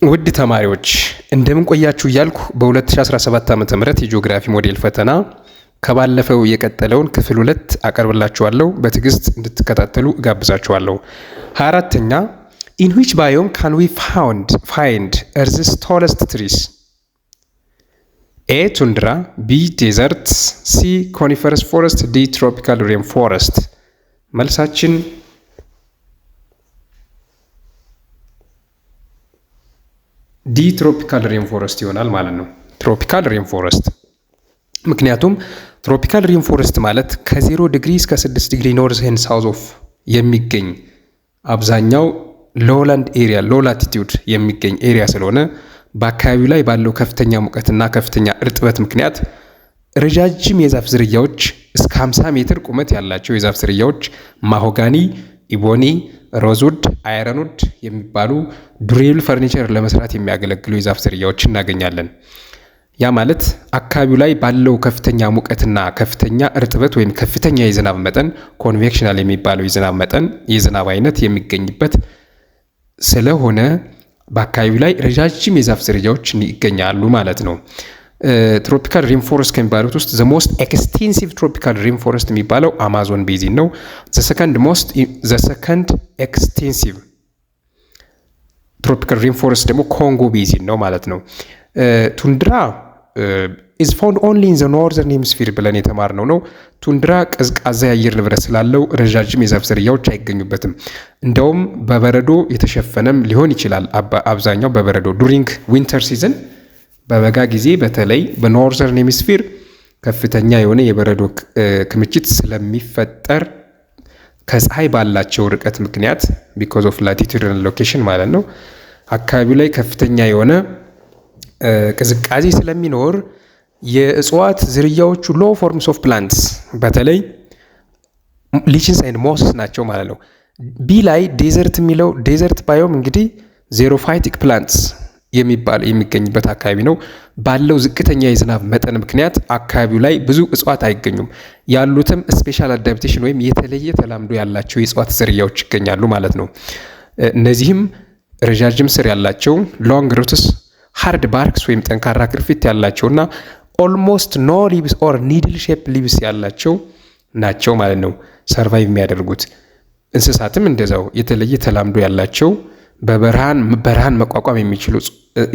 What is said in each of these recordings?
ውድ ተማሪዎች እንደምን ቆያችሁ እያልኩ በ2017 ዓ.ም የጂኦግራፊ ሞዴል ፈተና ከባለፈው የቀጠለውን ክፍል 2 አቀርብላችኋለሁ። በትዕግስት እንድትከታተሉ ጋብዛችኋለሁ። 24ኛ In which biome can we find Earth's tallest trees? A. Tundra, B. Desert, C. Coniferous forest, D. Tropical rainforest. መልሳችን ዲ ትሮፒካል ሬንፎረስት ይሆናል ማለት ነው። ትሮፒካል ሬንፎረስት ምክንያቱም ትሮፒካል ሬንፎረስት ማለት ከ0 ዲግሪ እስከ 6 ዲግሪ ኖርዝ ኤንድ ሳውዝ ኦፍ የሚገኝ አብዛኛው ሎላንድ ኤሪያ ሎ ላቲቲዩድ የሚገኝ ኤሪያ ስለሆነ በአካባቢው ላይ ባለው ከፍተኛ ሙቀትና ከፍተኛ እርጥበት ምክንያት ረጃጅም የዛፍ ዝርያዎች እስከ 50 ሜትር ቁመት ያላቸው የዛፍ ዝርያዎች ማሆጋኒ፣ ኢቦኒ፣ ሮዝውድ፣ አይረንውድ የሚባሉ ዱሬብል ፈርኒቸር ለመስራት የሚያገለግሉ የዛፍ ዝርያዎች እናገኛለን። ያ ማለት አካባቢው ላይ ባለው ከፍተኛ ሙቀትና ከፍተኛ እርጥበት ወይም ከፍተኛ የዝናብ መጠን ኮንቬክሽናል የሚባለው የዝናብ መጠን የዝናብ አይነት የሚገኝበት ስለሆነ በአካባቢው ላይ ረጃጅም የዛፍ ዝርያዎች ይገኛሉ ማለት ነው። ትሮፒካል ሬንፎረስት ከሚባሉት ውስጥ ዘ ሞስት ኤክስቴንሲቭ ትሮፒካል ሬንፎረስት የሚባለው አማዞን ቤዚን ነው። ዘ ሰከንድ ኤክስቴንሲቭ ትሮፒካል ሬንፎረስት ደግሞ ኮንጎ ቤዚን ነው ማለት ነው። ቱንድራ is found only in the northern hemisphere ብለን የተማርነው ነው። ቱንድራ ቀዝቃዛ የአየር ንብረት ስላለው ረጃጅም የዛፍ ዝርያዎች አይገኙበትም። እንደውም በበረዶ የተሸፈነም ሊሆን ይችላል። አብዛኛው በበረዶ ዱሪንግ ዊንተር ሲዝን በበጋ ጊዜ በተለይ በኖርዘርን ሄሚስፌር ከፍተኛ የሆነ የበረዶ ክምችት ስለሚፈጠር ከፀሐይ ባላቸው ርቀት ምክንያት ቢኮዝ ኦፍ ላቲቱድ ሎኬሽን ማለት ነው አካባቢው ላይ ከፍተኛ የሆነ ቅዝቃዜ ስለሚኖር የእጽዋት ዝርያዎቹ ሎ ፎርምስ ኦፍ ፕላንትስ በተለይ ሊችንስ ኤንድ ሞስስ ናቸው ማለት ነው። ቢ ላይ ዴዘርት የሚለው ዴዘርት ባዮም እንግዲህ ዜሮፋይቲክ ፕላንትስ የሚገኝበት አካባቢ ነው። ባለው ዝቅተኛ የዝናብ መጠን ምክንያት አካባቢው ላይ ብዙ እጽዋት አይገኙም። ያሉትም ስፔሻል አዳፕቴሽን ወይም የተለየ ተላምዶ ያላቸው የእጽዋት ዝርያዎች ይገኛሉ ማለት ነው። እነዚህም ረዣዥም ስር ያላቸው ሎንግ ሩትስ፣ ሃርድ ባርክስ ወይም ጠንካራ ቅርፊት ያላቸውና ኦልሞስት ኖ ሊቭስ ኦር ኒድል ሼፕ ሊቭስ ያላቸው ናቸው ማለት ነው ሰርቫይቭ የሚያደርጉት። እንስሳትም እንደዛው የተለየ ተላምዶ ያላቸው በበረሃን መቋቋም የሚችሉ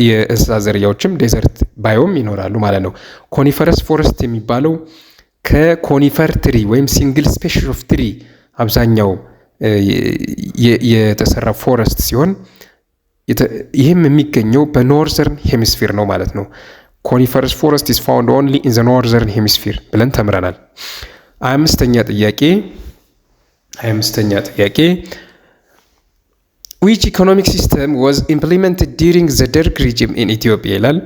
የእንስሳት ዝርያዎችም ዴዘርት ባዮም ይኖራሉ ማለት ነው። ኮኒፈረስ ፎረስት የሚባለው ከኮኒፈር ትሪ ወይም ሲንግል ስፔሽስ ኦፍ ትሪ አብዛኛው የተሰራ ፎረስት ሲሆን ይህም የሚገኘው በኖርዘርን ሄሚስፌር ነው ማለት ነው። ኮኒፈረስ ፎረስት is found only in the northern hemisphere ብለን ተምረናል። 25ኛ ጥያቄ Which economic system was implemented during the Derg regime in Ethiopia ይላል።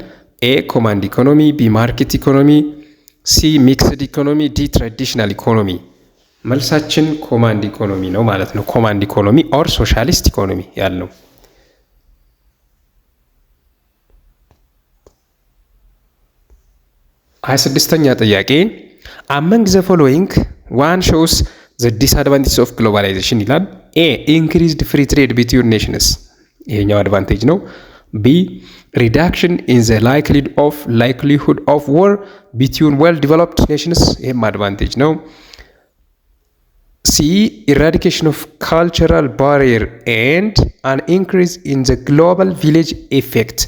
A. Command economy, B. Market economy, C. Mixed economy, D. Traditional economy። መልሳችን ኮማንድ ኢኮኖሚ ነው ማለት ነው። ኮማንድ ኢኮኖሚ ኦር ሶሻሊስት ኢኮኖሚ ያለው። 26ኛ ጥያቄ Among the following one shows the disadvantages of globalization ይላል። A. Increased free trade between nations ይሄኛው አድቫንቴጅ ነው። B. Reduction in the likelihood of war between well developed nations ይሄም አድቫንቴጅ ነው። C. Eradication of cultural barrier and an increase in the global village effect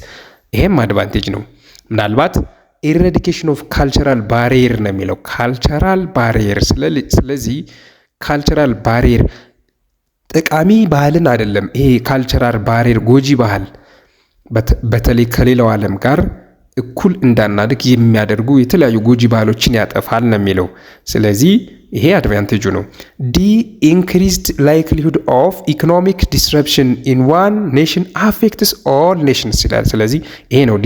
ይሄም አድቫንቴጅ ነው። ምናልባት ኢራዲኬሽን ኦፍ ካልቸራል ባሪየር ነው የሚለው ካልቸራል ባሪየር። ስለዚህ ካልቸራል ባሪየር ጠቃሚ ባህልን አይደለም። ይሄ ካልቸራል ባሪየር ጎጂ ባህል በተለይ ከሌላው ዓለም ጋር እኩል እንዳናድግ የሚያደርጉ የተለያዩ ጎጂ ባህሎችን ያጠፋል ነው የሚለው። ስለዚህ ይሄ አድቫንቴጁ ነው። ዲ ኢንክሪዝድ ላይክሊሁድ ኦፍ ኢኮኖሚክ ዲስረፕሽን ኢን ዋን ኔሽን አፌክትስ ኦል ኔሽንስ ይላል። ስለዚህ ይሄ ነው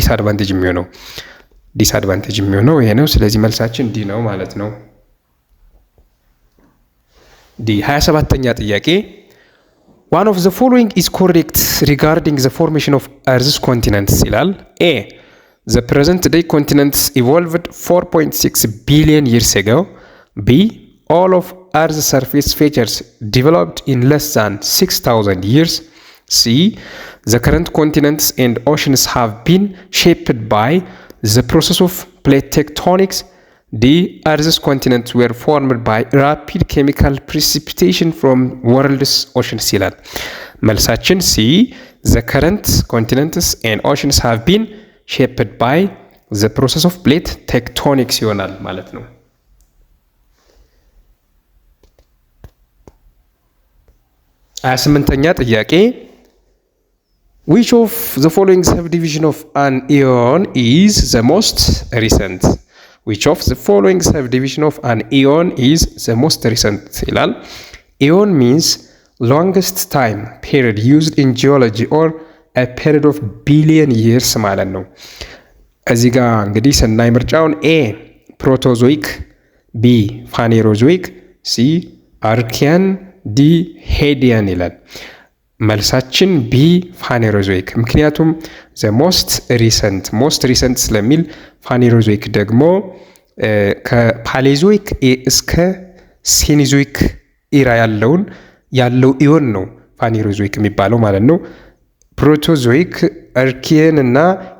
ዲስአድቫንቴጅ የሚሆነው ይሄ ነው። ስለዚህ መልሳችን ዲ ነው ማለት ነው። ዲ 27ኛ ጥያቄ One of the following is correct regarding the formation of Earth's continents ይላል። A. The present day continents evolved 4.6 billion years ago. B. All of Earth's surface features developed in less than 6,000 years. ሲ ዘ ከረንት ኮንቲነንትስ ኤንድ ኦሽንስ ሃቭ ቢን ሼፕድ ባይ ዘ ፕሮሰስ ኦፍ ፕሌት ቴክቶኒክስ ዲ አርዝስ ኮንቲነንትስ ዌር ፎርምድ ባይ ራፒድ ኬሚካል ፕሪሲፒቴሽን ፍሮም ወርልድስ ኦሽንስ ይላል። መልሳችን ሲ ዘ ከረንት ኮንቲነንትስ ኤንድ ኦሽንስ ሃቭ ቢን ሼፕድ ባይ ዘ ፕሮሰስ ኦፍ ፕሌት ቴክቶኒክስ ይሆናል ማለት ነው። 28ኛ ጥያቄ which of the following subdivision of an aeon is the most recent? which of the following subdivision of an aeon is the most recent ይላል። aeon means longest time period used in geology or a period of billion years ማለት ነው። እዚህ ጋር እንግዲህ ስናይ ምርጫውን ኤ ፕሮቶዞይክ፣ ቢ ፋኔሮዞይክ፣ ሲ አርኪያን፣ ዲ ሄዲያን ይላል። መልሳችን ቢ ፋኔሮዞይክ። ምክንያቱም ዘ ሞስት ሪሰንት ስለሚል ፋኔሮዞይክ ደግሞ ከፓሌዞይክ እስከ ሴኒዞይክ ኢራ ያለው ኢዮን ነው ፋኔሮዞይክ የሚባለው ማለት ነው። ፕሮቶዞይክ፣ አርኪየን እና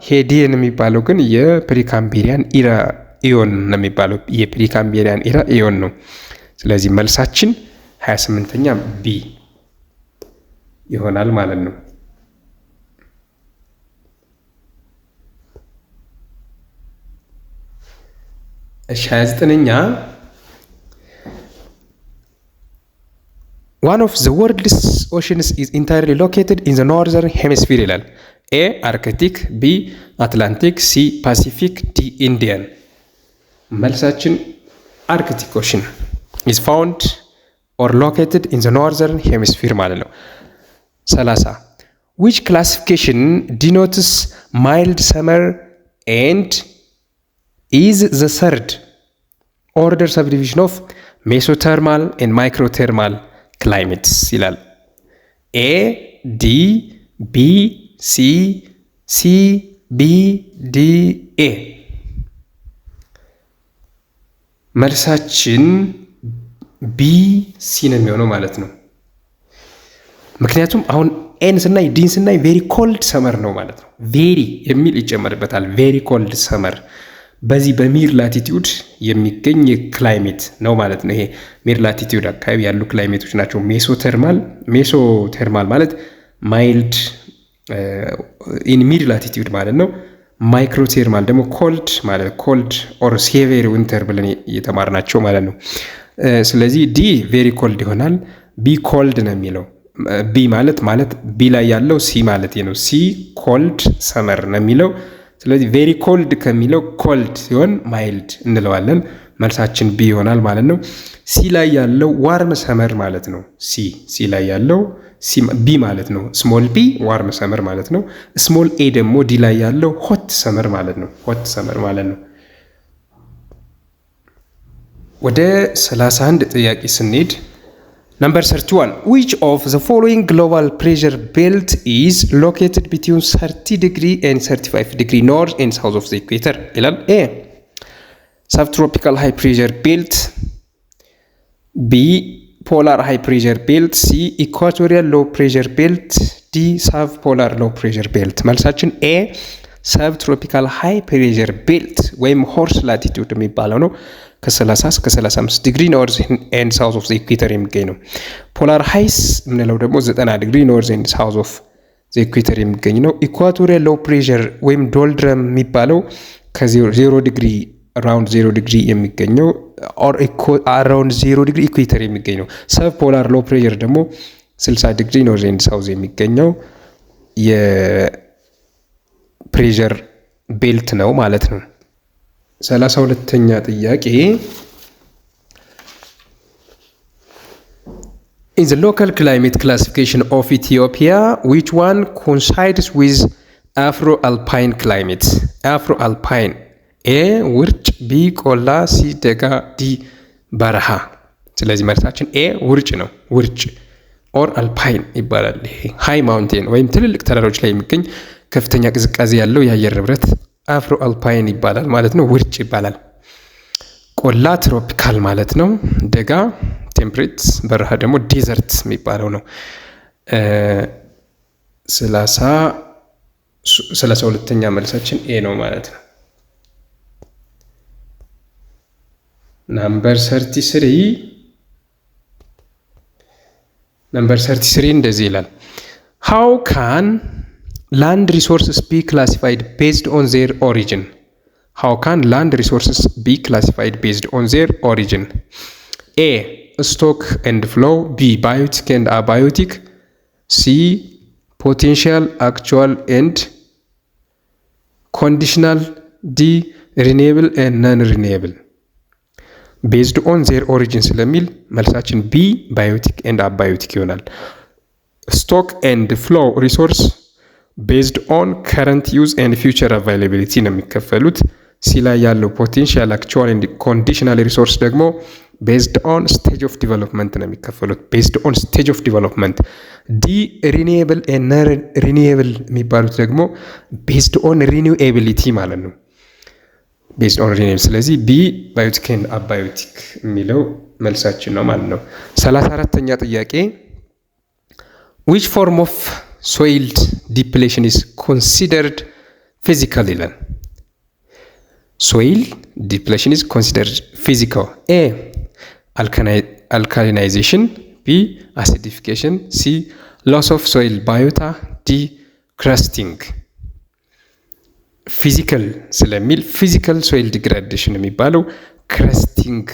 ሄዲየን የሚባለው ግን የፕሪካምቤሪያን ኢራ ኢዮን ነው የሚባለው። የፕሪካምቤሪያን ኢራ ኢዮን ነው። ስለዚህ መልሳችን 28ኛ ቢ ይሆናል ማለት ነው። እሺ 29ኛ one of the world's oceans is entirely located in the northern hemisphere ይላል። ኤ አርክቲክ፣ ቢ አትላንቲክ፣ ሲ ፓሲፊክ፣ ዲ ኢንዲያን። መልሳችን አርክቲክ ኦሽን is found or located in the northern hemisphere ማለት ነው። 30 which classification denotes mild summer and is the third order subdivision of mesothermal and microthermal climates ይላል። ኤ ዲ ቢ ሲ ቢ ዲ ኤ። መልሳችን ቢ ሲ ነው የሚሆነው ማለት ነው። ምክንያቱም አሁን ኤን ስናይ ዲን ስናይ ቬሪ ኮልድ ሰመር ነው ማለት ነው። ቬሪ የሚል ይጨመርበታል። ቬሪ ኮልድ ሰመር በዚህ በሚር ላቲቲዩድ የሚገኝ ክላይሜት ነው ማለት ነው። ይሄ ሚር ላቲቲዩድ አካባቢ ያሉ ክላይሜቶች ናቸው። ሜሶተርማል ማለት ማይልድ ኢን ሚድ ላቲቲዩድ ማለት ነው። ማይክሮቴርማል ደግሞ ኮልድ ማለት ኮልድ ኦር ሴቬር ዊንተር ብለን እየተማርናቸው ማለት ነው። ስለዚህ ዲ ቬሪ ኮልድ ይሆናል። ቢ ኮልድ ነው የሚለው። ቢ ማለት ቢ ላይ ያለው ሲ ማለት ነው። ሲ ኮልድ ሰመር ነው የሚለው። ስለዚህ ቬሪ ኮልድ ከሚለው ኮልድ ሲሆን ማይልድ እንለዋለን። መልሳችን ቢ ይሆናል ማለት ነው። ሲ ላይ ያለው ዋርም ሰመር ማለት ነው። ሲ ላይ ያለው ቢ ማለት ነው። ስሞል ቢ ዋርም ሰመር ማለት ነው። ስሞል ኤ ደግሞ ዲ ላይ ያለው ሆት ሰመር ማለት ነው። ሆት ሰመር ማለት ነው። ወደ 31 ጥያቄ ስንሄድ ነምበር 31 which of the following global pressure belt is located between 30 degree and 35 degree north and south of the equator ይላል። ኤ subtropical high pressure belt፣ ቢ polar high pressure belt፣ ሲ equatorial low pressure belt፣ ዲ subpolar low pressure belt። መልሳችን ኤ subtropical high pressure belt ወይም ሆርስ ላቲቲዩድ የሚባለው ነው። ከ30 እስከ 35 ዲግሪ ኖርዝ ኤንድ ሳውዝ ኦፍ ዘ ኢኩዌተር የሚገኝ ነው። ፖላር ሃይስ የምንለው ደግሞ 90 ዲግሪ ኖርዝ ኤንድ ሳውዝ ኦፍ ዘ ኢኩዌተር የሚገኝ ነው። ኢኳቶሪያል ሎው ፕሬሸር ወይም ዶልድረም የሚባለው ከ0 ዲግሪ አራውንድ 0 ዲግሪ የሚገኘው ኦር አራውንድ 0 ዲግሪ ኢኩዌተር የሚገኝ ነው። ሰብ ፖላር ሎው ፕሬሸር ደግሞ 60 ዲግሪ ኖርዝ ኤንድ ሳውዝ የሚገኘው የፕሬሸር ቤልት ነው ማለት ነው። 32ኛ ጥያቄ in the local climate classification of Ethiopia which one coincides with Afro-Alpine climate? Afro-Alpine ኤ ውርጭ፣ ቢ ቆላ፣ ሲ ደጋ፣ ዲ በረሃ። ስለዚህ መልሳችን ኤ ውርጭ ነው። ውርጭ ኦር አልፓይን ይባላል። ይሄ ሃይ ማውንቴን ወይም ትልልቅ ተራሮች ላይ የሚገኝ ከፍተኛ ቅዝቃዜ ያለው የአየር ንብረት አፍሮ አልፓይን ይባላል ማለት ነው። ውርጭ ይባላል። ቆላ ትሮፒካል ማለት ነው። ደጋ ቴምፕሬት፣ በረሃ ደግሞ ዴዘርት የሚባለው ነው። 32ኛ መልሳችን ኤ ነው ማለት ነው። ነምበር 33 እንደዚህ ይላል። How can land resources be classified based on their origin? How can land resources be classified based on their origin? A. Stock and flow. B. Biotic and abiotic. C. Potential, actual and conditional. D. Renewable and non-renewable. Based on their origin ስለሚል መልሳችን B. Biotic and abiotic ይሆናል። Stock and flow resource based on current use and future availability ነው የሚከፈሉት። ሲ ላይ ያለው ፖቴንሻል አክቹዋል ኤንድ ኮንዲሽናል ሪሶርስ ደግሞ ቤዝድ ኦን ስቴጅ ኦፍ ዲቨሎፕመንት ነው የሚከፈሉት። ቤዝድ ኦን ስቴጅ ኦፍ ዲቨሎፕመንት። ዲ ሪኒዌብል ኤንድ ሪኒዌብል የሚባሉት ደግሞ ቤዝድ ኦን ሪኒዌቢሊቲ ማለት ነው። ቤዝድ ኦን ሪኒዌብል። ስለዚህ ቢ ባዮቲክ ኤንድ አባዮቲክ የሚለው መልሳችን ነው ማለት ነው። 34ኛ ጥያቄ which form of soil depletion is considered physical ይላል። soil depletion is considered physical. A. Alkalinization. B. Acidification. C. Loss of soil biota. D. Crusting. ፊዚካል ስለሚል ፊዚካል ሶይል ዲግራዴሽን የሚባለው ክረስቲንግ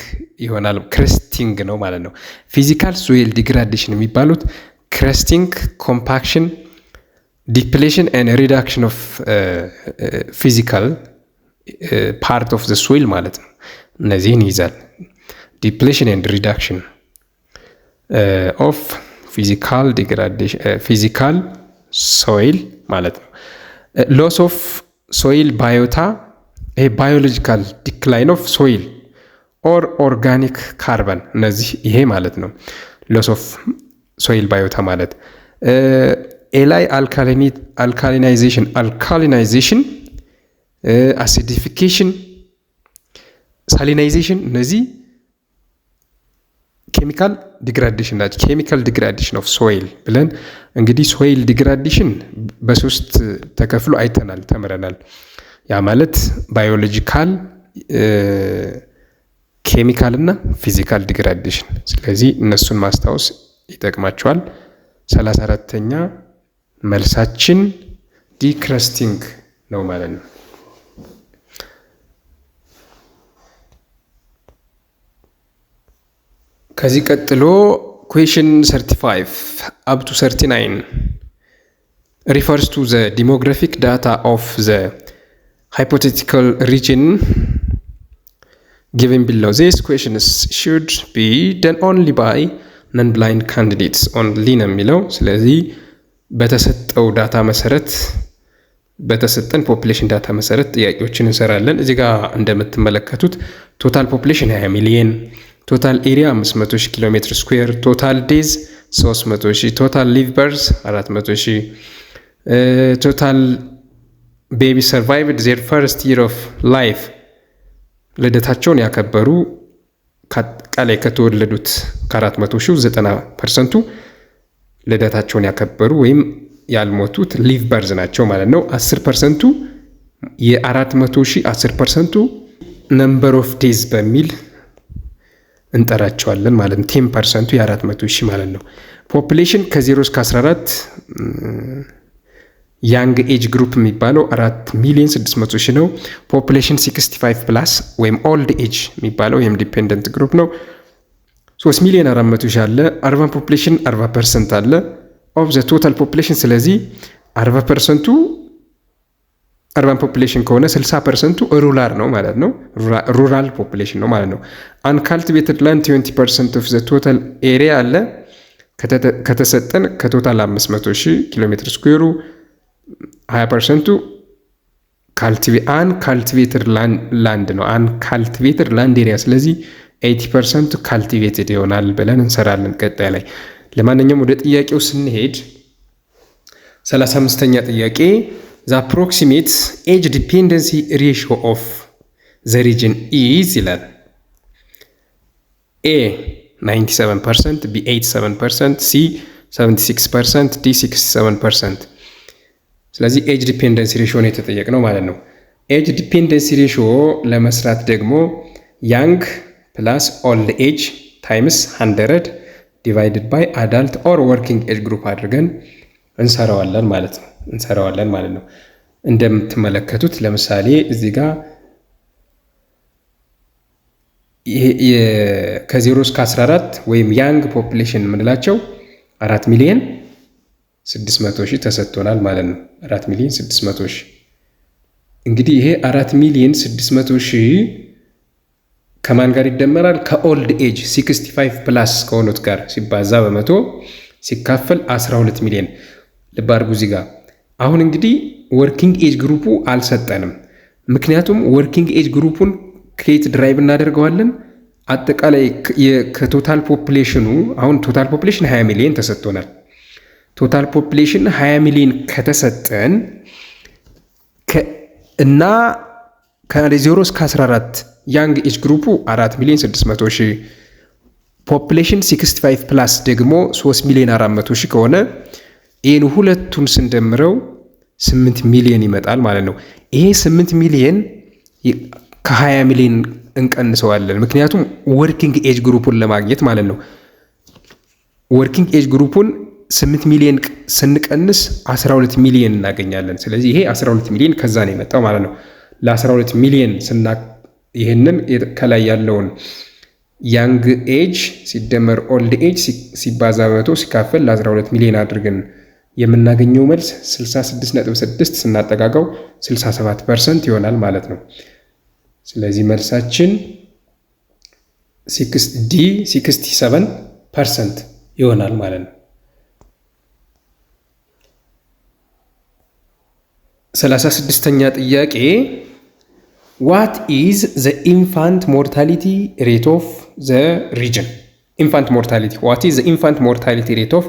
ይሆናል። ክረስቲንግ ነው ማለት ነው። ፊዚካል ሶይል ዲግራዴሽን የሚባሉት ክረስቲንግ፣ ኮምፓክሽን፣ ዲፕሌሽን ኤንድ ሪዳክሽን ኦፍ ፊዚካል ፓርት ኦፍ ዘ ሶይል ማለት ነው። እነዚህን ይይዛል። ዲፕሌሽን ኤንድ ሪዳክሽን ኦፍ ፊዚካል ዲግራዴሽን ፊዚካል ሶይል ማለት ነው። ሎስ ኦፍ ሶይል ባዮታ ባዮሎጂካል ዲክላይን ኦፍ ሶይል ኦር ኦርጋኒክ ካርበን እነዚህ ይሄ ማለት ነው። ሎስ ኦፍ ሶይል ባዮታ ማለት ኤ ላይ አልካሊናይዜሽን አሲዲፊኬሽን፣ ሳሊናይዜሽን እነዚህ ኬሚካል ዲግራዴሽን ናቸው። ኬሚካል ዲግራዴሽን ኦፍ ሶይል ብለን እንግዲህ ሶይል ዲግራዴሽን በሶስት ተከፍሎ አይተናል፣ ተምረናል። ያ ማለት ባዮሎጂካል፣ ኬሚካል እና ፊዚካል ዲግራዴሽን። ስለዚህ እነሱን ማስታወስ ይጠቅማቸዋል። 34ኛ መልሳችን ዲክረስቲንግ ነው ማለት ነው። ከዚህ ቀጥሎ ኩዌሽን 35 up to 39 refers to the demographic data of the hypothetical region given below. These questions should be done only by non-blind candidates only ነው የሚለው። ስለዚህ በተሰጠው ዳታ መሰረት በተሰጠን ፖፑሌሽን ዳታ መሰረት ጥያቄዎችን እንሰራለን። እዚህ ጋር እንደምትመለከቱት ቶታል ፖፑሌሽን 20 ሚሊዮን፣ ቶታል ኤሪያ 500,000 ኪሎ ሜትር ስኩዌር፣ ቶታል ዴዝ 300,000፣ ቶታል ሊቭ በርዝ 400,000፣ ቶታል ቤቢ ሰርቫይቭድ ዜር ፈርስት ይር ኦፍ ላይፍ ልደታቸውን ያከበሩ ቃላይ ከተወለዱት ከ400,000 90%ቱ ልደታቸውን ያከበሩ ወይም ያልሞቱት ሊቭ በርዝ ናቸው ማለት ነው። 10%ቱ የ400,000 10%ቱ ነምበር ኦፍ ዴዝ በሚል እንጠራቸዋለን ማለት ነው። 10%ቱ የ400,000 ማለት ነው። ፖፑሌሽን ከ0 እስከ 14 ያንግ ኤጅ ግሩፕ የሚባለው 4,600,000 ነው። ፖፑሌሽን 65 ፕላስ ወይም ኦልድ ኤጅ የሚባለው ይህም ዲፔንደንት ግሩፕ ነው። 3,400,000 አለ። አርባን ፖፑሌሽን 40% አለ ኦፍ ዘ ቶታል ፖፑሌሽን። ስለዚህ 40%ቱ አርባን ፖፑሌሽን ከሆነ 60%ቱ ሩራል ነው ማለት ነው። ሩራል ፖፑሌሽን ነው ማለት ነው። አንካልቲቬትድ ላንድ 20% ኦፍ ዘ ቶታል ኤሪያ አለ ከተሰጠን ከቶታል 500,000 ኪሎ ሜትር ስኩዌሩ 20%ቱ አንካልቲቬትድ ላንድ ነው። አንካልቲቬትድ ላንድ ኤሪያ ስለዚህ 80% ካልቲቬትድ ይሆናል ብለን እንሰራለን ቀጣይ ላይ። ለማንኛውም ወደ ጥያቄው ስንሄድ 35ኛ ጥያቄ the approximate age dependency ratio of the region is ይላል። A 97%፣ B 87%፣ C 76%፣ D 67%። ስለዚህ ኤጅ ዲፔንደንሲ ሬሽዮ ነው የተጠየቅነው ማለት ነው። ኤጅ ዲፔንደንሲ ሬሽዮ ለመስራት ደግሞ ያንግ ፕላስ ኦልድ ኤጅ ታይምስ 100 ዲቫይድድ ባይ አዳልት ኦር ወርኪንግ ኤጅ ግሩፕ አድርገን እንሰራዋለን ማለት ነው። እንደምትመለከቱት ለምሳሌ እዚህ ጋር ከ0 እስከ 14 ወይም ያንግ ፖፕሌሽን የምንላቸው 4,600,000 ተሰጥቶናል ማለት ነው። 4,600,000 እንግዲህ ይሄ 4,600,000 ከማን ጋር ይደመራል? ከኦልድ ኤጅ 65 ፕላስ ከሆኑት ጋር ሲባዛ በመቶ ሲካፈል 12 ሚሊዮን። ልብ አድርጉ እዚህ ጋር አሁን እንግዲህ ወርኪንግ ኤጅ ግሩፑ አልሰጠንም። ምክንያቱም ወርኪንግ ኤጅ ግሩፑን ከየት ድራይቭ እናደርገዋለን? አጠቃላይ ከቶታል ፖፕሌሽኑ አሁን ቶታል ፖፕሌሽን 20 ሚሊዮን ተሰጥቶናል። ቶታል ፖፕሌሽን 20 ሚሊዮን ከተሰጠን እና ከ0 እስከ 14 ያንግ ኤጅ ግሩፑ 4,600,000 ፖፕሌሽን 65 ፕላስ ደግሞ 3,400,000 ከሆነ ይህን ሁለቱን ስንደምረው 8 ሚሊዮን ይመጣል ማለት ነው። ይሄ 8 ሚሊዮን ከ20 ሚሊዮን እንቀንሰዋለን። ምክንያቱም ወርኪንግ ኤጅ ግሩፑን ለማግኘት ማለት ነው። ወርኪንግ ኤጅ ግሩፑን 8 ሚሊዮን ስንቀንስ 12 ሚሊዮን እናገኛለን። ስለዚህ ይሄ 12 ሚሊዮን ከዛ ነው የመጣው ማለት ነው። ለ12 ሚሊዮን ይህንን ከላይ ያለውን ያንግ ኤጅ ሲደመር ኦልድ ኤጅ ሲባዛ በመቶ ሲካፈል ለ12 ሚሊዮን አድርገን የምናገኘው መልስ 66.6 ስናጠጋጋው 67% ይሆናል ማለት ነው። ስለዚህ መልሳችን 67% ይሆናል ማለት ነው። 36ኛ ጥያቄ What is the infant mortality rate of the region? Infant mortality. What is the infant mortality rate of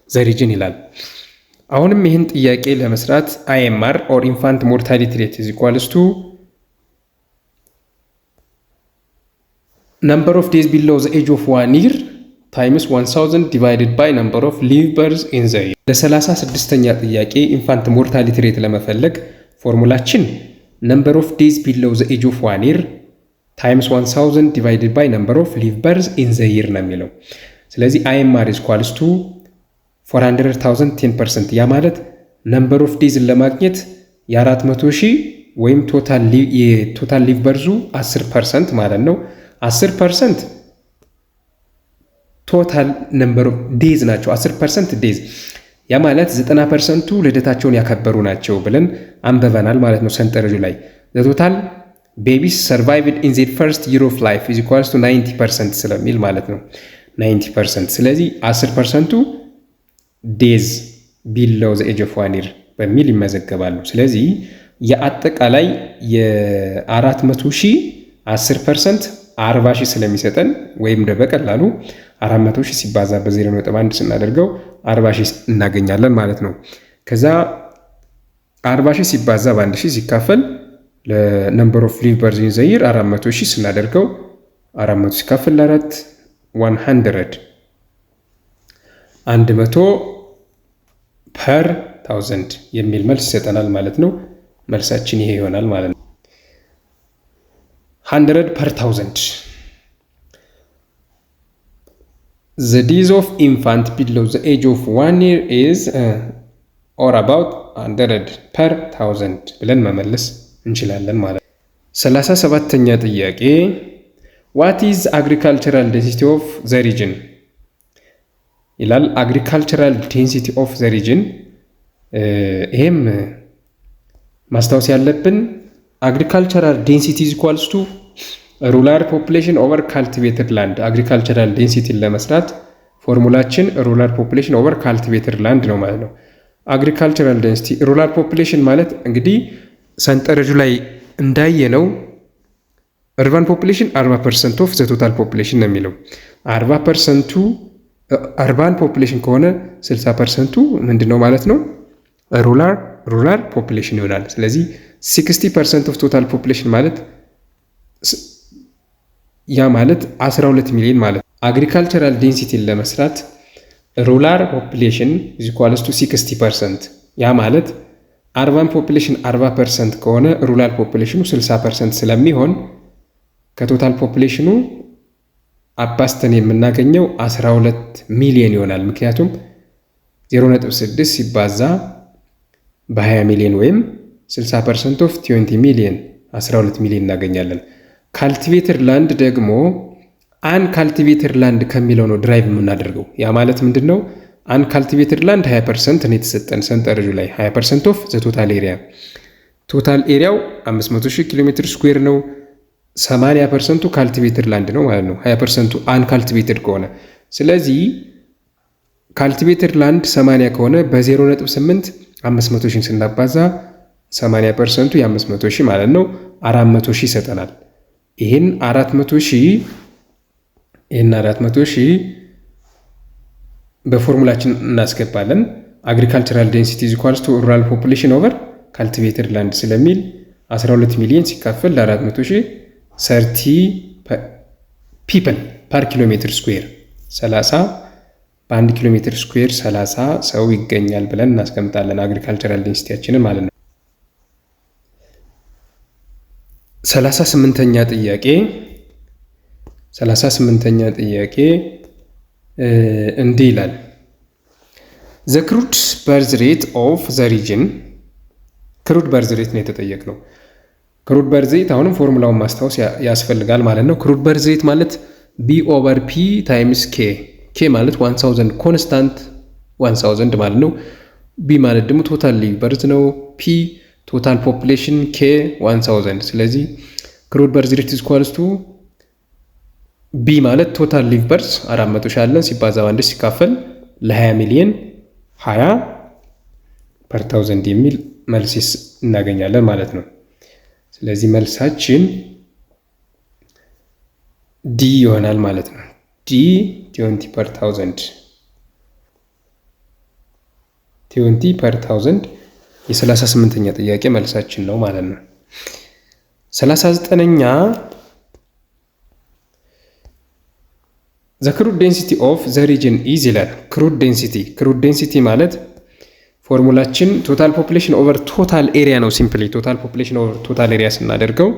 the region ይላል። አሁንም ይህን ጥያቄ ለመስራት IMR or infant mortality rate is equals to number of days below the age of 1 year times 1000 divided by number of live births in the year። ለ36ኛ ጥያቄ ኢንፋንት ሞርታሊቲ ሬት ለመፈለግ ፎርሙላችን number of days below the age of 1 year times 1000 divided by number of live births in the year ነው የሚለው። ስለዚህ IMR is equals to 400,000 10%። ያ ማለት number of days ለማግኘት የ400,000 ወይም ቶታል ሊቭ በርዙ 10% ማለት ነው። 10% ቶታል ነምበር ኦፍ ዴዝ ናቸው። 10% ዴዝ ያ ማለት 90%ቱ ልደታቸውን ያከበሩ ናቸው ብለን አንበበናል ማለት ነው ሰንጠረዡ ላይ። the total babies survived in their first year of life is equals to 90% ስለሚል ማለት ነው 90%። ስለዚህ 10%ቱ ዴዝ below the age of 1 year በሚል ይመዘገባሉ። ስለዚህ የአጠቃላይ የ400,000 10% 40,000 ስለሚሰጠን ወይም በቀላሉ 400,000 ሲባዛ በ0.1 ስናደርገው 40,000 እናገኛለን ማለት ነው። ከዛ 40,000 ሲባዛ በ1,000 ሲካፈል ለነምበር ኦፍ ሊቭ በርዝ ኢን ዘ ይር 400,000 ስናደርገው 400 ሲካፈል ለ4 100 ፐር 1000 የሚል መልስ ይሰጠናል ማለት ነው። መልሳችን ይሄ ይሆናል ማለት ነው። 100 per 1000 the days of infant below the age of 1 year is or about 100 per 1000 ብለን መመለስ እንችላለን ማለት ነው። 37ኛ ጥያቄ what is agricultural density of the region ይላል። agricultural density of the region ይሄም ማስታወስ ያለብን agricultural density is equals to rural population over cultivated land። agricultural density ለመስራት ፎርሙላችን rural population over cultivated land ነው ማለት ነው። agricultural density rural population ማለት እንግዲህ ሰንጠረዡ ላይ እንዳየነው urban population 40% of the total population ነው የሚለው 40%ቱ urban population ከሆነ 60%ቱ ምንድነው ማለት ነው rural population ይሆናል። ስለዚህ 60% of total population ማለት ያ ማለት 12 ሚሊዮን ማለት agricultural density ለመስራት rural population is equals to 60% ያ ማለት አርባን ፖፕሌሽን 40% ከሆነ ሩራል ፖፕሌሽኑ 60% ስለሚሆን ከቶታል ፖፕሌሽኑ አባስተን የምናገኘው 12 ሚሊዮን ይሆናል። ምክንያቱም 0.6 ሲባዛ በ20 ሚሊዮን ወይም 60% ኦፍ 20 ሚሊዮን 12 ሚሊዮን እናገኛለን። ካልቲቬተር ላንድ ደግሞ አንካልቲቬተር ላንድ ከሚለው ነው ድራይቭ የምናደርገው። ያ ማለት ምንድን ነው? አንካልቲቬተር ላንድ 20% ነው የተሰጠን ሰንጠረዡ ላይ 20% ኦፍ ዘ ቶታል ኤሪያ። ቶታል ኤሪያው 500,000 ኪሎ ሜትር ስኩዌር ነው። 80%ቱ ካልቲቬተር ላንድ ነው ማለት ነው፣ 20%ቱ አንካልቲቬተድ ከሆነ። ስለዚህ ካልቲቬተር ላንድ 80 ከሆነ በ0.8 500,000 ስናባዛ 80%ቱ የ500,000 ማለት ነው 400,000 ይሰጠናል። ይህን 400,000 በፎርሙላችን እናስገባለን። አግሪካልቸራል ዴንሲቲ ኢዝ ኢኳልስ ቱ ሩራል ፖፑሌሽን ኦቨር ካልቲቬተድ ላንድ ስለሚል 12 ሚሊዮን ሲካፈል ለ400,000 30 ፒፕል ፐር ኪሎ ሜትር ስኩዌር 30 በ1 ኪሎ ሜትር ስኩዌር 30 ሰው ይገኛል ብለን እናስቀምጣለን አግሪካልቸራል ዴንሲቲያችንን ማለት ነው። 38ኛ ጥያቄ እንዲህ ይላል። ዘ ክሩድ በርዝ ሬት ኦፍ ዘ ሪጅን። ክሩድ በርዝ ሬት ነው የተጠየቅነው። ክሩድ በርዝ ሬት አሁንም ፎርሙላውን ማስታወስ ያስፈልጋል ማለት ነው። ክሩድ በርዝ ሬት ማለት ቢ ኦቨር ፒ ታይምስ ኬ። ኬ ማለት 1000 ኮንስታንት 1000 ማለት ነው። ቢ ማለት ደግሞ ቶታል ሊቭ በርዝ ነው። ፒ ቶታል ፖፑሌሽን፣ ኬ 1000። ስለዚህ ክሩድ በርዝ ሬት ኢዝ ኢኳልስ ቱ ቢ ማለት ቶታል ሊቭ በርዝ 400 ሺህ አለን ሲባዛ በአንድ ሲካፈል ለ20 ሚሊዮን 20 ፐር ታውዘንድ የሚል መልስ እናገኛለን ማለት ነው። ስለዚህ መልሳችን ዲ ይሆናል ማለት ነው። ዲ 20 ፐር ታውዘንድ 20 ፐር ታውዘንድ የ38ኛ ጥያቄ መልሳችን ነው ማለት ነው። 39ኛ ዘ ክሩድ ዴንሲቲ ኦፍ ዘ ሪጅን ኢዝ ይላል። ክሩድ ዴንሲቲ ማለት ፎርሙላችን ቶታል ፖፑሌሽን ኦቨር ቶታል ኤሪያ ነው። ሲምፕሊ ቶታል ፖፑሌሽን ኦቨር ቶታል ኤሪያ ስናደርገው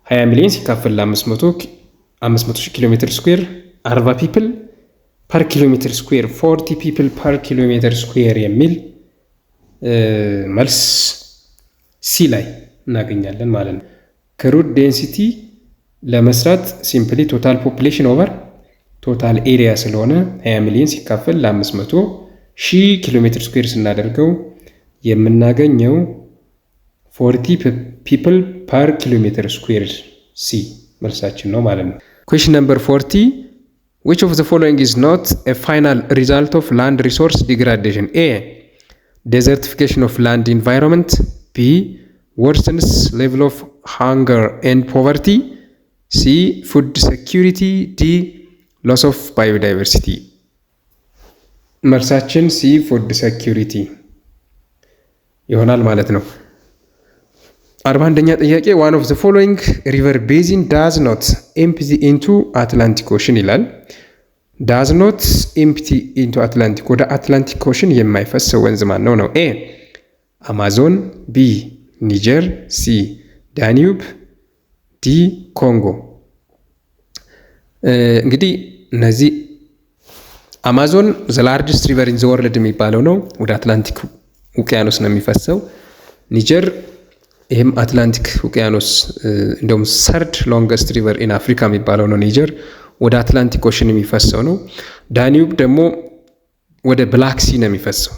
20 ሚሊዮን ሲካፈል ለ500 ኪሎ ሜትር ስኩዌር 40 ፒፕል ፐር ኪሎ ሜትር ስኩዌር 40 ፒፕል ፐር ኪሎ ሜትር ስኩዌር የሚል መልስ ሲ ላይ እናገኛለን ማለት ነው። ክሩድ ዴንሲቲ ለመስራት ሲምፕሊ ቶታል ፖፑሌሽን ኦቨር ቶታል ኤሪያ ስለሆነ 20 ሚሊዮን ሲካፈል ለ500 ሺህ ኪሎ ሜትር ስኩዌር ስናደርገው የምናገኘው 40 ፒፕል ፐር ኪሎ ሜትር ስኩዌር ሲ መልሳችን ነው ማለት ነው። ኩዌሽን ነምበር 40 which of the following is not a final result of land resource degradation? A. Desertification of land environment. B. Worsens level of hunger and poverty. C. Food security. D. Loss of biodiversity. መልሳችን ሲ ፉድ ሴኪሪቲ ይሆናል ማለት ነው። 41ኛ ጥያቄ one of the following river basin does not empty into Atlantic Ocean ይላል። does not empty into Atlantic ወደ አትላንቲክ ኦሽን የማይፈሰው ወንዝ ማን ነው? ኤ አማዞን፣ ቢ ኒጀር፣ ሲ ዳኒዩብ፣ ዲ ኮንጎ። እንግዲህ እነዚህ አማዞን ዘ ላርጅስት ሪቨር ኢን ዘ ወርልድ የሚባለው ነው፣ ወደ አትላንቲክ ውቅያኖስ ነው የሚፈሰው። ኒጀር ይህም አትላንቲክ ውቅያኖስ እንደውም ሰርድ ሎንገስት ሪቨር ኢን አፍሪካ የሚባለው ነው። ኒጀር ወደ አትላንቲክ ኦሽን የሚፈሰው ነው። ዳኒዩብ ደግሞ ወደ ብላክ ሲ ነው የሚፈሰው።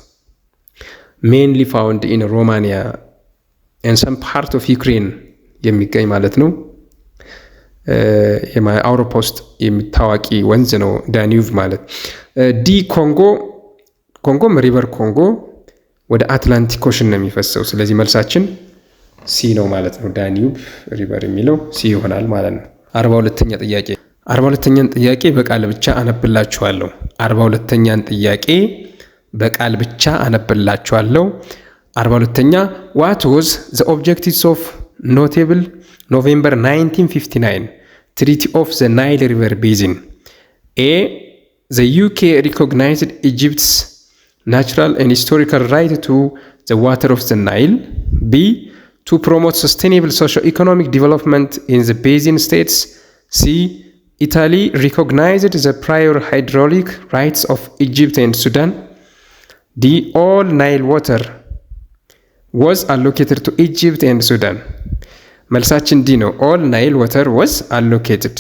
ሜንሊ ፋውንድ ኢን ሮማኒያ ኤንድ ሰም ፓርት ኦፍ ዩክሬን የሚገኝ ማለት ነው። አውሮፓ ውስጥ የሚታወቂ ወንዝ ነው ዳኒዩብ ማለት። ዲ ኮንጎም ሪቨር ኮንጎ ወደ አትላንቲክ ኦሽን ነው የሚፈሰው። ስለዚህ መልሳችን ሲ ነው ማለት ነው። ዳኒዩብ ሪቨር የሚለው ሲ ይሆናል ማለት ነው። 42ኛ ጥያቄ 42ኛን ጥያቄ በቃል ብቻ አነብላችኋለሁ። 42ኛን ጥያቄ በቃል ብቻ አነብላችኋለሁ። 42ኛ what was the objectives of notable November 1959 Treaty of the Nile River Basin? A. The UK recognized Egypt's natural and historical right to the water of the Nile. B. To promote sustainable socio-economic development in the basin states. C. Italy recognized the prior hydraulic rights of Egypt and Sudan. D. All Nile water was allocated to Egypt and Sudan. መልሳችን ዲ ነው። all Nile water was allocated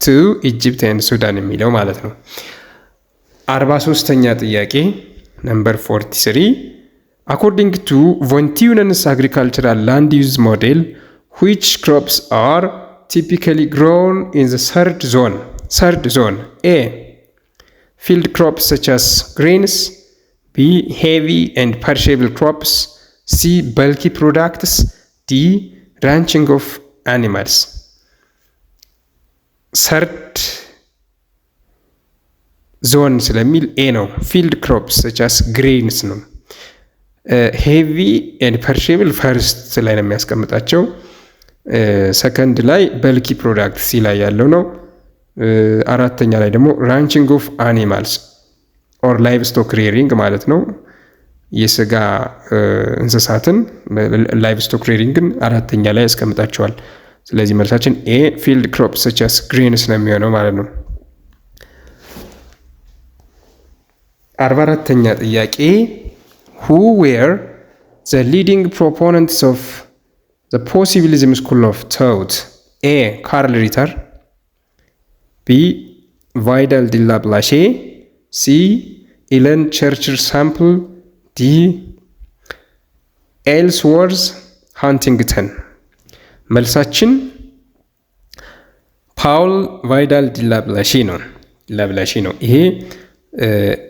to Egypt and Sudan የሚለው ማለት ነው። 43ኛ ጥያቄ number 43. According to von Theunen's agricultural land use model, which crops are typically grown in the third zone? A. Field crops such as grains. B. Heavy and perishable crops. C. Bulky products. D. Ranching of animals. Third zone ስለሚል A ነው። Field crops such as grains ነው። ሄቪ ኤንድ ፐርሼብል ፈርስት ላይ ነው የሚያስቀምጣቸው። ሰከንድ ላይ በልኪ ፕሮዳክት ሲ ላይ ያለው ነው። አራተኛ ላይ ደግሞ ራንቺንግ ኦፍ አኒማልስ ኦር ላይቭ ስቶክ ሬሪንግ ማለት ነው። የስጋ እንስሳትን ላይቭ ስቶክ ሬሪንግን አራተኛ ላይ ያስቀምጣቸዋል። ስለዚህ መልሳችን ኤ ፊልድ ክሮፕስ ሰች አስ ግሬንስ ነው የሚሆነው ማለት ነው። 44ኛ ጥያቄ Who were the leading proponents of the Possibilism school of thought? A. Karl Ritter. B. Vidal de la Blache. C. Ellen Churchill Sample. D. Ellsworth Huntington. መልሳችን ፓውል ቫይዳል ዲ ላ ብላሼ ነው። ይሄ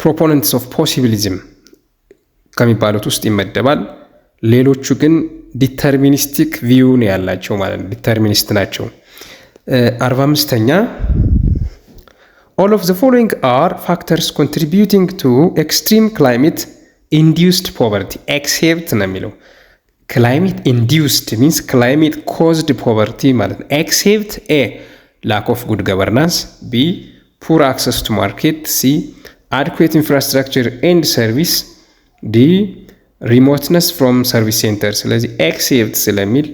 ፕሮፖነንትስ ኦፍ ፖሲቢሊዝም ከሚባሉት ውስጥ ይመደባል። ሌሎቹ ግን ዲተርሚኒስቲክ ቪው ነው ያላቸው ማለት ነው። ዲተርሚኒስት ናቸው። 45ኛ All of the following are factors contributing to extreme climate induced poverty except ነው የሚለው climate induced means climate caused poverty ማለት ነው። except A. lack of good governance. B. poor access to market. C. adequate infrastructure and service. D. remoteness from service center. ስለዚህ except ስለሚል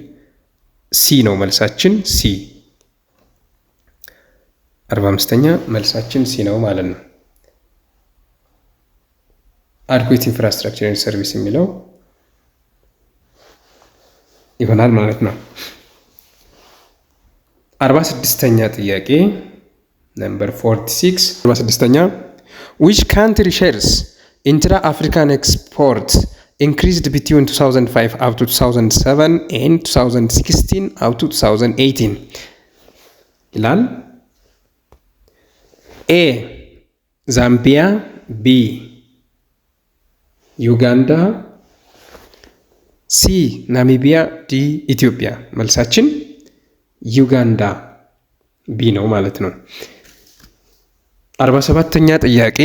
C ነው መልሳችን C 45ኛ መልሳችን C ነው ማለት ነው። adequate infrastructure and service የሚለው ይሆናል ማለት ነው። 46ኛ ጥያቄ number 46 46ኛ which country shares intra-African export increased between 2005 up to 2007 and 2016 up to 2018 ይላል። A. Zambia. B. Uganda. C. Namibia. D. ኢትዮጵያ መልሳችን ዩጋንዳ ቢ ነው ማለት ነው። 47ኛ ጥያቄ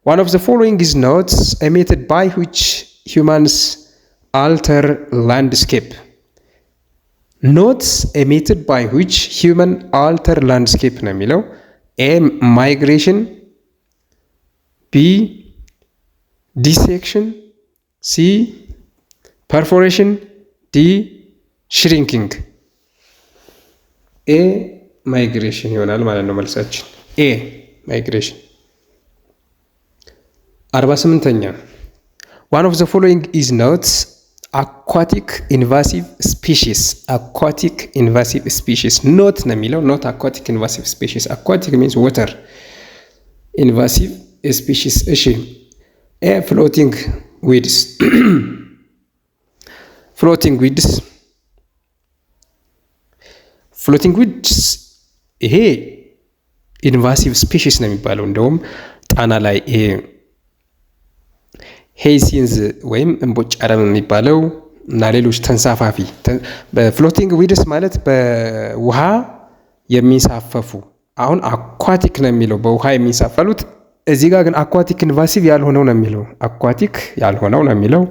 One of the following is notes emitted by which humans alter landscape. Notes emitted by which human alter landscape ነው የሚለው A. migration. B. dissection. C. perforation. D. shrinking. A. migration ይሆናል ማለት ነው መልሳችን A. migration 48ኛ One of the following is not aquatic invasive species. aquatic invasive species not ነው የሚለው not aquatic invasive species. aquatic means water. invasive species እሺ A. floating weeds. floating weeds ይሄ ኢንቫሲቭ ስፔሺስ ነው የሚባለው። እንደውም ጣና ላይ ይሄ ሄይሲንዝ ወይም እምቦጭ አረም የሚባለው እና ሌሎች ተንሳፋፊ በፍሎቲንግ ዊድስ ማለት በውሃ የሚንሳፈፉ አሁን አኳቲክ ነው የሚለው በውሃ የሚንሳፈሉት። እዚህ ጋር ግን አኳቲክ ኢንቫሲቭ ያልሆነው ነው የሚለው አኳቲክ ያልሆነው ነው የሚለው።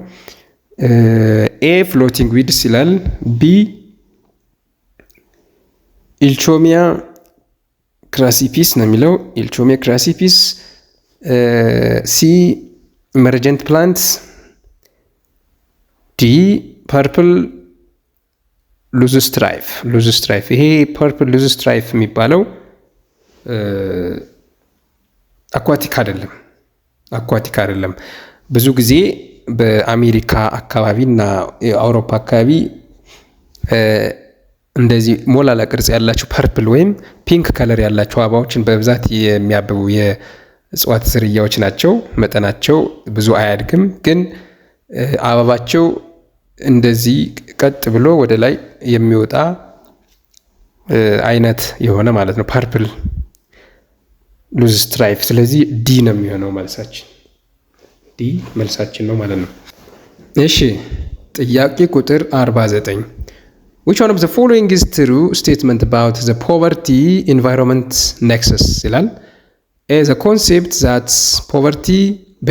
ኤ ፍሎቲንግ ዊድስ ይላል። ቢ ኢልቾሚያ ክራሲፒስ ነው የሚለው ኢልቾሚያ ክራሲፒስ። ሲ ኢመርጀንት ፕላንትስ። ዲ ፐርፕል ሉዝ ስትራይፍ። ይሄ ፐርፕል ሉዝ ስትራይፍ የሚባለው አኳቲክ አይደለም። ብዙ ጊዜ በአሜሪካ አካባቢ እና የአውሮፓ አካባቢ እንደዚህ ሞላላ ቅርጽ ያላቸው ፐርፕል ወይም ፒንክ ከለር ያላቸው አበባዎችን በብዛት የሚያብቡ የእጽዋት ዝርያዎች ናቸው። መጠናቸው ብዙ አያድግም፣ ግን አበባቸው እንደዚህ ቀጥ ብሎ ወደ ላይ የሚወጣ አይነት የሆነ ማለት ነው፣ ፐርፕል ሉዝ ስትራይፍ። ስለዚህ ዲ ነው የሚሆነው መልሳችን። ዲ መልሳችን ነው ማለት ነው። እሺ ጥያቄ ቁጥር 49 which one of the following is true statement about the poverty environment nexus ይላል። A the concept that poverty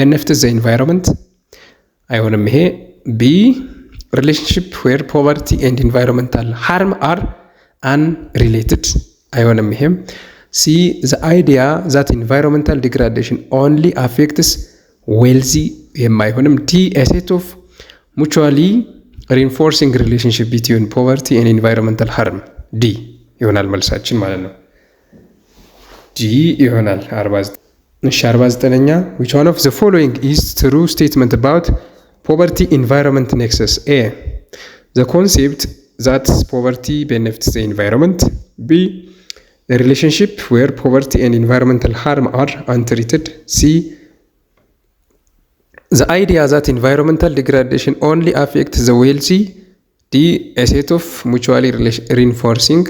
benefits the environment አይሆንም ይሄ። B relationship where poverty and environmental harm are unrelated አይሆንም ይሄም። C the idea that environmental degradation only affects wealthy የማይሆንም። D a set of mutually reinforcing relationship between poverty and environmental harm D ይሆናል መልሳችን ማለት ነው። D ይሆናል 49። እሺ 49ኛ which one of the following is true statement about poverty environment nexus? A the concept that poverty benefits the environment. B a relationship where poverty and environmental harm are untreated. C the idea that environmental degradation only affects the wealthy. D a set of mutually reinforcing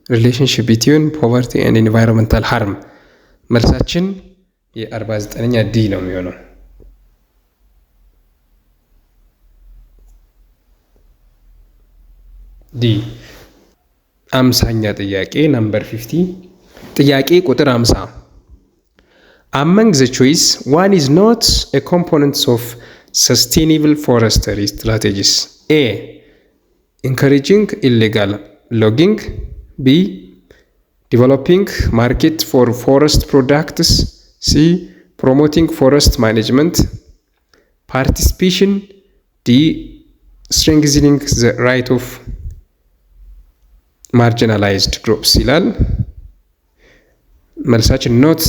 relationship between poverty and environmental harm መልሳችን የ49ኛ ዲ ነው የሚሆነው። ዲ 50ኛ ጥያቄ ነምበር 50 ጥያቄ ቁጥር 50 Among the choice, one is not a component of sustainable forestry strategies. A. Encouraging illegal logging. B. Developing market for forest products. C. Promoting forest management. Participation. D. Strengthening the right of marginalized groups. ይላል መልሳችን not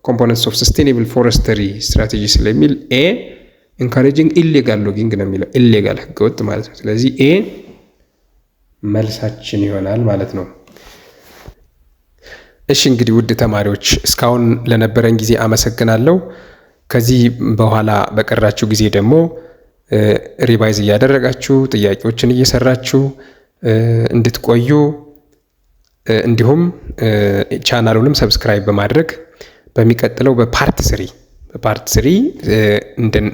components of sustainable forestry strategy ስለሚል ኤ encouraging illegal logging ነው የሚለው illegal ህገወጥ ማለት ነው። ስለዚህ ኤ መልሳችን ይሆናል ማለት ነው። እሺ እንግዲህ ውድ ተማሪዎች እስካሁን ለነበረን ጊዜ አመሰግናለሁ። ከዚህ በኋላ በቀራችሁ ጊዜ ደግሞ ሪቫይዝ እያደረጋችሁ ጥያቄዎችን እየሰራችሁ እንድትቆዩ እንዲሁም ቻናሉንም ሰብስክራይብ በማድረግ በሚቀጥለው በፓርት 3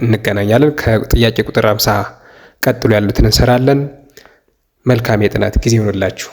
እንገናኛለን። ከጥያቄ ቁጥር 50 ቀጥሎ ያሉትን እንሰራለን። መልካም የጥናት ጊዜ ይሁንላችሁ።